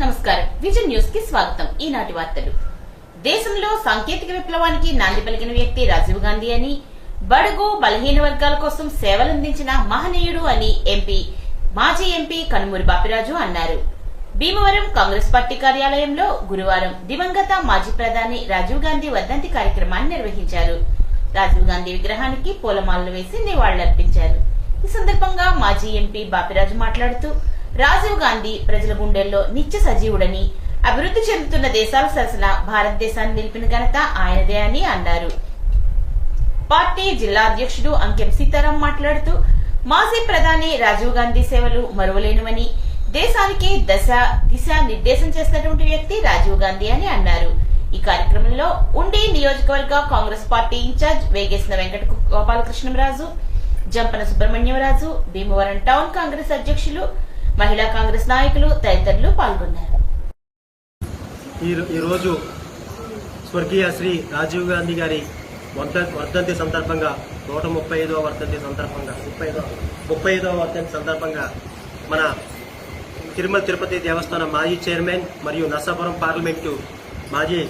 నమస్కారం vision news కి స్వాగతం. ఈనాటి వార్తలు. దేశంలో సాంకేతిక విప్లవానికి నాంది పలికిన వ్యక్తి రాజీవ్ గాంధీ అని, బడుగు బలహీన వర్గాల కోసం సేవలందించిన మహనీయుడు అని మాజీ ఎంపీ కనుమూరి బాపిరాజు అన్నారు. భీమవరం కాంగ్రెస్ పార్టీ కార్యాలయంలో గురువారం దివంగత మాజీ ప్రధాని రాజీవ్ గాంధీ వర్ధంతి కార్యక్రమాన్ని నిర్వహించారు. రాజీవ్ గాంధీ విగ్రహానికి పూలమాలలు వేసి నివాళులర్పించారు. ఈ సందర్భంగా మాజీ ఎంపీ బాపిరాజు మాట్లాడుతూ, రాజీవ్ గాంధీ ప్రజల గుండెల్లో నిత్య సజీవుడని, అభివృద్ధి చెందుతున్న దేశాల సరసన భారతదేశాన్ని నిలిపిన ఘనత ఆయనదే అని అన్నారు. పార్టీ జిల్లా అధ్యక్షుడు అంకెం సీతారాం మాట్లాడుతూ, మాజీ ప్రధాని రాజీవ్ గాంధీ సేవలు మరువలేనివని, దేశానికి దిశ నిర్దేశం చేసినటువంటి వ్యక్తి రాజీవ్ గాంధీ అని అన్నారు. ఈ కార్యక్రమంలో ఉండి నియోజకవర్గ Congress party in charge Vegesina Venkata Gopalakrishnaraju, Jampana Subrahmanyaraju, Bhimavaram town Congress అధ్యక్షులు, మహిళా కాంగ్రెస్ నాయకులు తదితరులు పాల్గొన్నారు. ఈరోజు స్వర్గీయ శ్రీ రాజీవ్ గాంధీ గారి వర్ధంతి సందర్భంగా 135వ వర్ధంతి సందర్భంగా 35వ వర్ధంతి సందర్భంగా మన తిరుమల తిరుపతి దేవస్థానం మాజీ చైర్మన్ మరియు నర్సాపురం మాజీ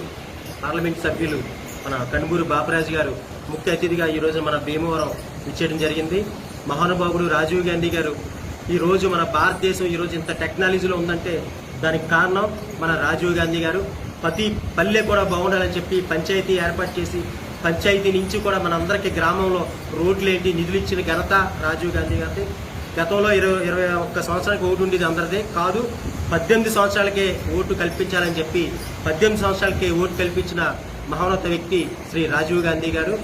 పార్లమెంట్ సభ్యులు మన కనుమూరి బాపిరాజు గారు ముఖ్య అతిథిగా ఈరోజు మన భీమవరం ఇచ్చేయడం జరిగింది. మహానుభావుడు రాజీవ్ గాంధీ గారు ఈరోజు మన భారతదేశం ఈరోజు ఇంత టెక్నాలజీలో ఉందంటే దానికి కారణం మన రాజీవ్ గాంధీ గారు. ప్రతి పల్లె కూడా బాగుండాలని చెప్పి పంచాయతీ ఏర్పాటు చేసి, పంచాయతీ నుంచి కూడా మనందరికీ గ్రామంలో రోడ్లేంటి నిధులు ఇచ్చిన ఘనత రాజీవ్ గాంధీ గారిది. గతంలో 21 సంవత్సరానికి ఓటు ఉండేది అందరిదే కాదు, 18 సంవత్సరాలకే ఓటు కల్పించాలని చెప్పి 18 సంవత్సరాలకే ఓటు కల్పించిన మహోన్నత వ్యక్తి శ్రీ రాజీవ్ గాంధీ గారు.